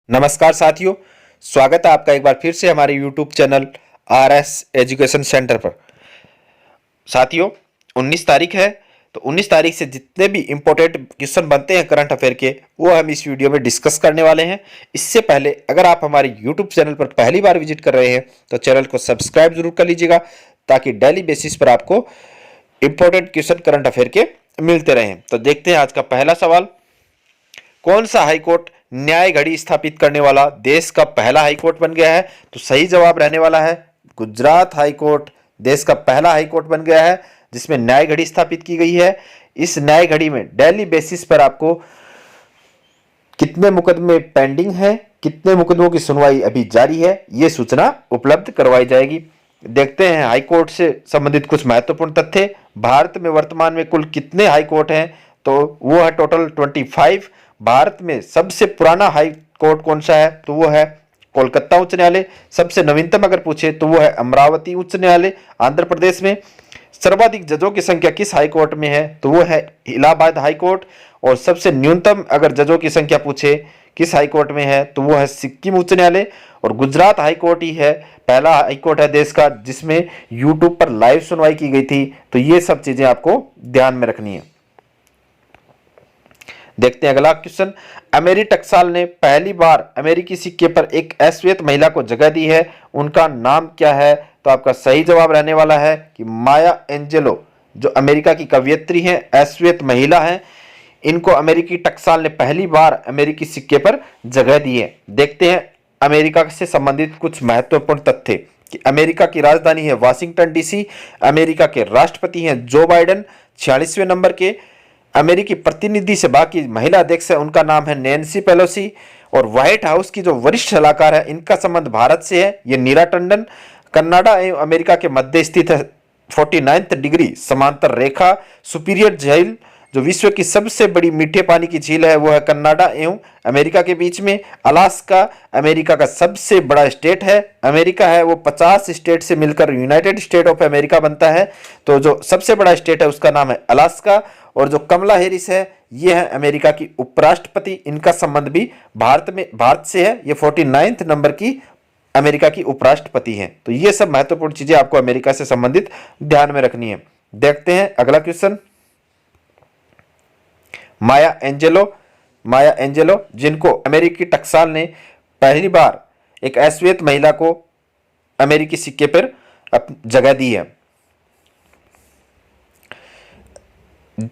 नमस्कार साथियों, स्वागत है आपका एक बार फिर से हमारे YouTube channel RS education centre पर। साथियों 19 तारीख है, तो 19 तारीख से जितने भी इम्पोर्टेंट क्वेश्चन बनते हैं करंट अफेयर के, वो हम इस वीडियो में डिस्कस करने वाले हैं। इससे पहले अगर आप हमारे YouTube चैनल पर पहली बार विजिट कर रहे हैं तो चैनल को सब्सक्राइब जरूर कर लीजिएगा, ताकि डेली बेसिस पर आपको इम्पोर्टेंट क्वेश्चन करंट अफेयर के मिलते रहें। तो देखते हैं आज का पहला सवाल। कौन सा हाईकोर्ट न्याय घड़ी स्थापित करने वाला देश का पहला हाईकोर्ट बन गया है? तो सही जवाब रहने वाला है गुजरात हाईकोर्ट देश का पहला हाईकोर्ट बन गया है, जिसमें न्याय घड़ी स्थापित की गई है। इस न्याय घड़ी में डेली बेसिस पर आपको कितने मुकदमे पेंडिंग है, कितने मुकदमों की सुनवाई अभी जारी है, यह सूचना उपलब्ध करवाई जाएगी। देखते हैं हाईकोर्ट से संबंधित कुछ महत्वपूर्ण तथ्य। भारत में वर्तमान में कुल कितने हाईकोर्ट हैं? तो वो है टोटल 25। भारत में सबसे पुराना हाई कोर्ट कौन सा है? तो वो है कोलकाता उच्च न्यायालय। सबसे नवीनतम अगर पूछे तो वो है अमरावती उच्च न्यायालय आंध्र प्रदेश में। सर्वाधिक जजों की संख्या किस हाई कोर्ट में है? तो वो है इलाहाबाद हाई कोर्ट। और सबसे न्यूनतम अगर जजों की संख्या पूछे किस हाई कोर्ट में है, तो वो है सिक्किम उच्च न्यायालय। और गुजरात हाई कोर्ट ही है पहला हाई कोर्ट है देश का जिसमें यूट्यूब पर लाइव सुनवाई की गई थी। तो ये सब चीजें आपको ध्यान में रखनी है। देखते हैं अगला क्वेश्चन। अमेरी टकसाल ने पहली बार अमेरिकी सिक्के पर एक अश्वेत महिला को जगह दी है, उनका नाम क्या है? तो आपका सही जवाब रहने वाला है कि माया एंजेलो, जो अमेरिका की कवयित्री हैं, अश्वेत महिला हैं। इनको अमेरिकी टकसाल ने पहली बार अमेरिकी सिक्के पर जगह दी है। देखते हैं अमेरिका से संबंधित कुछ महत्वपूर्ण तथ्य कि अमेरिका की राजधानी है वाशिंगटन डीसी। अमेरिका के राष्ट्रपति हैं जो बाइडेन 46वें नंबर के। अमेरिकी प्रतिनिधि सभा की महिला अध्यक्ष है, उनका नाम है नैन्सी पेलोसी। और व्हाइट हाउस की जो वरिष्ठ सलाहकार है, इनका संबंध भारत से है, ये नीरा टंडन। कनाडा एवं अमेरिका के मध्य स्थित है 49th डिग्री समांतर रेखा सुपीरियर झील, जो विश्व की सबसे बड़ी मीठे पानी की झील है, वो है कनाडा एवं अमेरिका के बीच में। अलास्का अमेरिका का सबसे बड़ा स्टेट है। अमेरिका है वो 50 स्टेट से मिलकर यूनाइटेड स्टेट ऑफ अमेरिका बनता है। तो जो सबसे बड़ा स्टेट है उसका नाम है अलास्का। और जो कमला हैरिस है, ये है अमेरिका की उपराष्ट्रपति। इनका संबंध भी भारत से है। ये 49th नंबर की अमेरिका की उपराष्ट्रपति हैं। तो ये सब महत्वपूर्ण चीजें आपको अमेरिका से संबंधित ध्यान में रखनी है। देखते हैं अगला क्वेश्चन। माया एंजेलो जिनको अमेरिकी टकसाल ने पहली बार एक अश्वेत महिला को अमेरिकी सिक्के पर जगह दी है।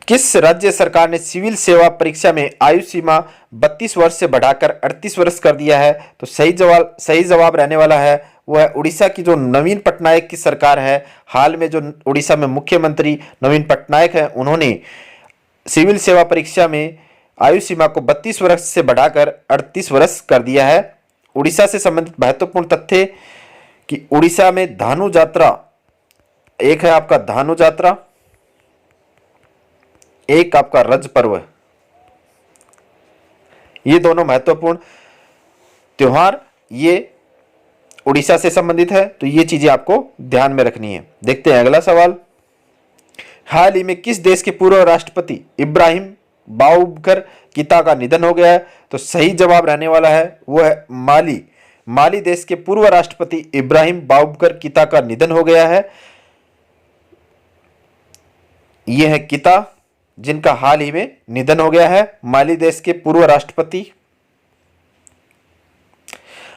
किस राज्य सरकार ने सिविल सेवा परीक्षा में आयु सीमा 32 वर्ष से बढ़ाकर 38 वर्ष कर दिया है? तो सही जवाब रहने वाला है वो है उड़ीसा की जो नवीन पटनायक की सरकार है। हाल में जो उड़ीसा में मुख्यमंत्री नवीन पटनायक हैं, उन्होंने सिविल सेवा परीक्षा में आयु सीमा को 32 वर्ष से बढ़ाकर 38 वर्ष कर दिया है। उड़ीसा से संबंधित महत्वपूर्ण तथ्य कि उड़ीसा में धानु यात्रा, एक है आपका धानु यात्रा, एक आपका रज पर्व, ये दोनों महत्वपूर्ण त्योहार ये उड़ीसा से संबंधित है। तो ये चीजें आपको ध्यान में रखनी है। देखते हैं अगला सवाल। हाल ही में किस देश के पूर्व राष्ट्रपति इब्राहिम बाउबकर कीता का निधन हो गया है? तो सही जवाब रहने वाला है वो है माली देश के पूर्व राष्ट्रपति इब्राहिम बाउबकर कीता का निधन हो गया है। यह है कीता जिनका हाल ही में निधन हो गया है, माली देश के पूर्व राष्ट्रपति।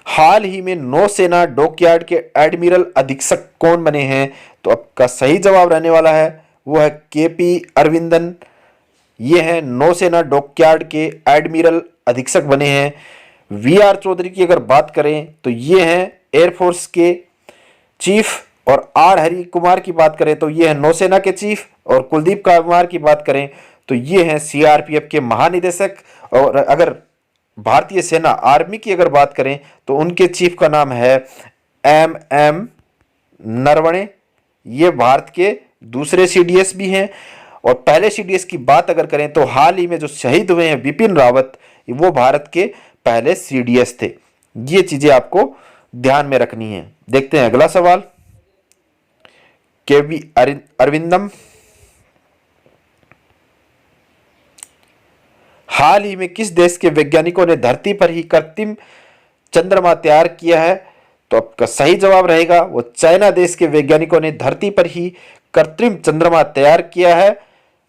हाल ही में नौसेना डॉकयार्ड के एडमिरल अधीक्षक कौन बने हैं? तो आपका सही जवाब रहने वाला है वो है केपी अरविंदन। ये है नौसेना डॉकयार्ड के एडमिरल अधीक्षक बने हैं। वीआर चौधरी की अगर बात करें तो ये हैं एयरफोर्स के चीफ। और आर हरि कुमार की बात करें तो ये है नौसेना के चीफ। और कुलदीप कुमार की बात करें तो ये हैं सीआरपीएफ के महानिदेशक। और अगर भारतीय सेना आर्मी की अगर बात करें तो उनके चीफ का नाम है एम नरवणे। ये भारत के दूसरे सीडीएस भी हैं। और पहले सीडीएस की बात अगर करें तो हाल ही में जो शहीद हुए हैं बिपिन रावत, वो भारत के पहले सीडीएस थे। ये चीजें आपको ध्यान में रखनी है। देखते हैं अगला सवाल। केवी अरविंदम हाल ही में किस देश के वैज्ञानिकों ने धरती पर ही कृत्रिम चंद्रमा तैयार किया है? तो आपका सही जवाब रहेगा वो चाइना देश के वैज्ञानिकों ने धरती पर ही कृत्रिम चंद्रमा तैयार किया है।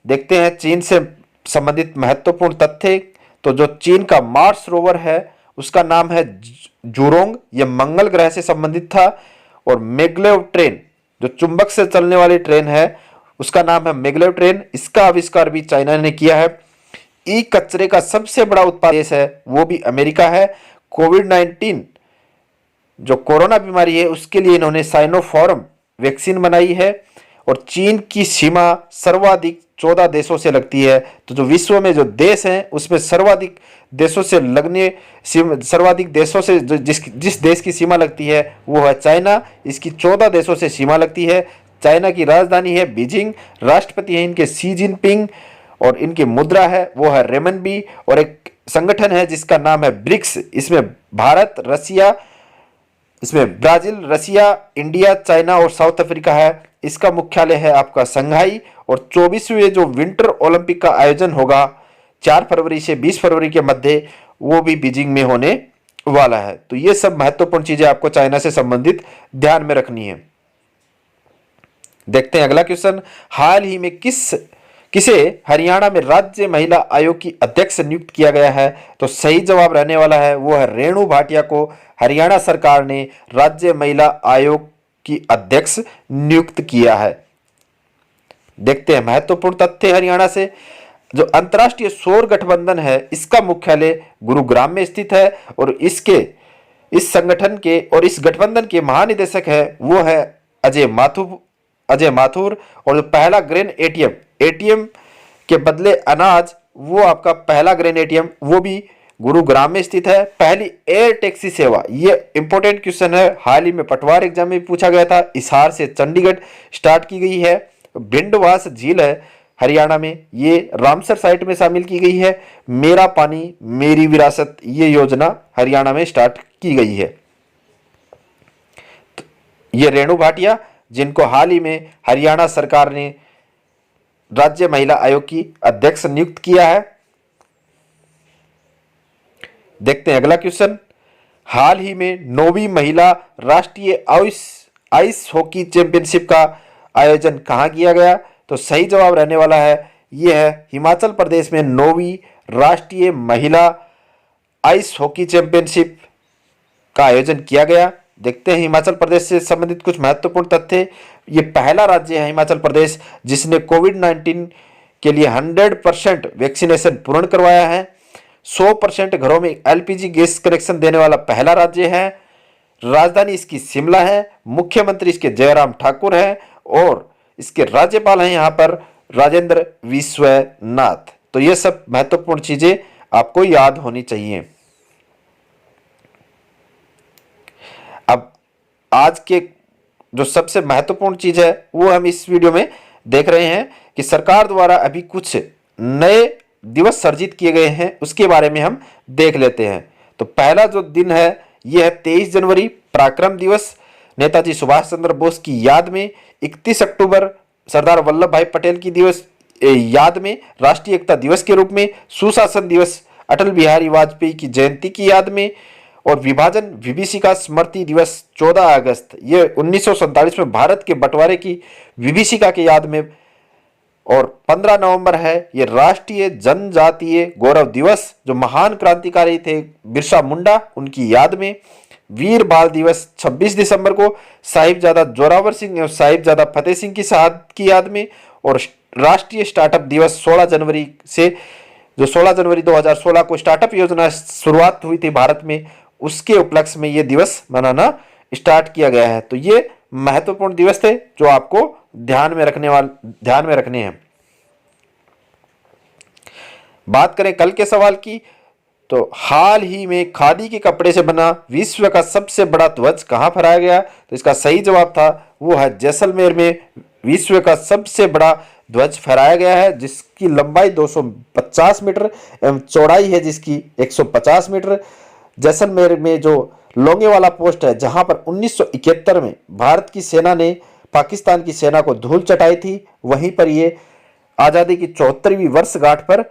देखते हैं चीन से संबंधित महत्वपूर्ण तथ्य। तो जो चीन का मार्स रोवर है उसका नाम है जूरोंग, यह मंगल ग्रह से संबंधित था। और मेगलेव ट्रेन, जो चुंबक से चलने वाली ट्रेन है, उसका नाम है मेगलेव ट्रेन, इसका आविष्कार भी चाइना ने किया है। ई कचरे का सबसे बड़ा उत्पादक देश है वो भी अमेरिका है। कोविड-19 जो कोरोना बीमारी है उसके लिए इन्होंने साइनोफार्म वैक्सीन बनाई है। और चीन की सीमा सर्वाधिक 14 देशों से लगती है। तो जो विश्व में जो देश हैं उसमें सर्वाधिक देशों से लगने सर्वाधिक देशों से जिस देश की सीमा लगती है वो है चाइना। इसकी 14 देशों से सीमा लगती है। चाइना की राजधानी है बीजिंग, राष्ट्रपति है इनके शी जिनपिंग, और इनकी मुद्रा है वो है रेमनबी। और एक संगठन है जिसका नाम है ब्रिक्स, इसमें भारत, रसिया, इसमें ब्राजील, रसिया, इंडिया, चाइना और साउथ अफ्रीका है। इसका मुख्यालय है आपका संघाई। और 24वें जो विंटर ओलंपिक का आयोजन होगा 4 फरवरी से 20 फरवरी के मध्य, वो भी बीजिंग में होने वाला है। तो ये सब महत्वपूर्ण चीजें आपको चाइना से संबंधित ध्यान में रखनी है। देखते हैं अगला क्वेश्चन। हाल ही में किसे हरियाणा में राज्य महिला आयोग की अध्यक्ष नियुक्त किया गया है? तो सही जवाब रहने वाला है वो है रेणु भाटिया को हरियाणा सरकार ने राज्य महिला आयोग की अध्यक्ष नियुक्त किया है। देखते हैं महत्वपूर्ण तथ्य हरियाणा से। जो अंतर्राष्ट्रीय सौर गठबंधन है इसका मुख्यालय गुरुग्राम में स्थित है। और इस संगठन के और इस गठबंधन के महानिदेशक है वो है अजय माथुर। और जो पहला ग्रेन एटीएम के बदले अनाज, वो आपका पहला ग्रेन एटीएम वो भी गुरुग्राम में स्थित है। पहली एयर टैक्सी सेवा, ये इंपॉर्टेंट क्वेश्चन है, हाल ही में पटवार एग्जाम में पूछा गया था। हिसार से चंडीगढ़ स्टार्ट की गई है। भिंडवास झील है हरियाणा में, ये रामसर साइट में शामिल की गई है। मेरा पानी मेरी विरासत, ये योजना हरियाणा में स्टार्ट की गई है। तो ये रेणु भाटिया, जिनको हाल ही में हरियाणा सरकार ने राज्य महिला आयोग की अध्यक्ष नियुक्त किया है। देखते हैं अगला क्वेश्चन। हाल ही में 9वीं महिला राष्ट्रीय आइस हॉकी चैंपियनशिप का आयोजन कहां किया गया? तो सही जवाब रहने वाला है यह है हिमाचल प्रदेश में 9वीं राष्ट्रीय महिला आइस हॉकी चैंपियनशिप का आयोजन किया गया। देखते हैं हिमाचल प्रदेश से संबंधित कुछ महत्वपूर्ण तथ्य। ये पहला राज्य है हिमाचल प्रदेश जिसने कोविड-19 के लिए 100% वैक्सीनेशन पूर्ण करवाया है। 100% घरों में एलपीजी गैस कनेक्शन देने वाला पहला राज्य है। राजधानी इसकी शिमला है। मुख्यमंत्री इसके जयराम ठाकुर है और इसके राज्यपाल हैं यहाँ पर राजेंद्र विश्वनाथ। तो ये सब महत्वपूर्ण चीजें आपको याद होनी चाहिए। अब आज के जो सबसे महत्वपूर्ण चीज है वो हम इस वीडियो में देख रहे हैं कि सरकार द्वारा अभी कुछ नए दिवस सर्जित किए गए हैं, उसके बारे में हम देख लेते हैं। तो पहला जो दिन है यह है 23 जनवरी पराक्रम दिवस, नेताजी सुभाष चंद्र बोस की याद में। 31 अक्टूबर सरदार वल्लभ भाई पटेल की याद में राष्ट्रीय एकता दिवस के रूप में। सुशासन दिवस अटल बिहारी वाजपेयी की जयंती की याद में। और विभाजन विभीषिका स्मृति दिवस 14 अगस्त, ये 1947 में भारत के बंटवारे की विभीषिका की याद में। और 15 नवंबर है ये राष्ट्रीय जनजातीय गौरव दिवस, जो महान क्रांतिकारी थे बिरसा मुंडा, उनकी याद में। वीर बाल दिवस 26 दिसंबर को साहिबजादा जोरावर सिंह एवं साहिबजादा फतेह सिंह की शहादत की याद में। और राष्ट्रीय स्टार्टअप दिवस 16 जनवरी से, जो 16 जनवरी 2016 को स्टार्टअप योजना शुरुआत हुई थी भारत में, उसके उपलक्ष्य में ये दिवस मनाना स्टार्ट किया गया है। तो ये महत्वपूर्ण दिवस थे जो आपको ध्यान में रखने हैं। बात करें कल के सवाल की, तो हाल ही में खादी के कपड़े से बना विश्व का सबसे बड़ा ध्वज कहां फहराया गया? तो इसका सही जवाब था वो है जैसलमेर में विश्व का सबसे बड़ा ध्वज फहराया गया है, जिसकी लंबाई 250 मीटर एवं चौड़ाई है जिसकी 150 मीटर। जैसलमेर में जो लोंगेवाला पोस्ट है, जहां पर 1971 में भारत की सेना ने पाकिस्तान की सेना को धूल चटाई थी, वहीं पर ये आज़ादी की 74वीं वर्षगांठ पर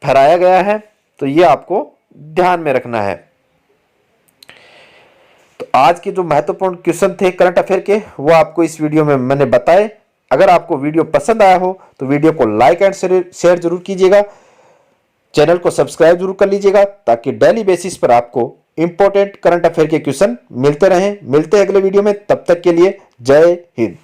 फहराया गया है। तो ये आपको ध्यान में रखना है। आज के जो महत्वपूर्ण क्वेश्चन थे करंट अफेयर के वो आपको इस वीडियो में मैंने बताए। अगर आपको वीडियो पसंद आया हो तो वीडियो को लाइक एंड शेयर जरूर कीजिएगा, चैनल को सब्सक्राइब जरूर कर लीजिएगा ताकि डेली बेसिस पर आपको इंपॉर्टेंट करंट अफेयर के क्वेश्चन मिलते रहें। मिलते हैं अगले वीडियो में, तब तक के लिए जय हिंद।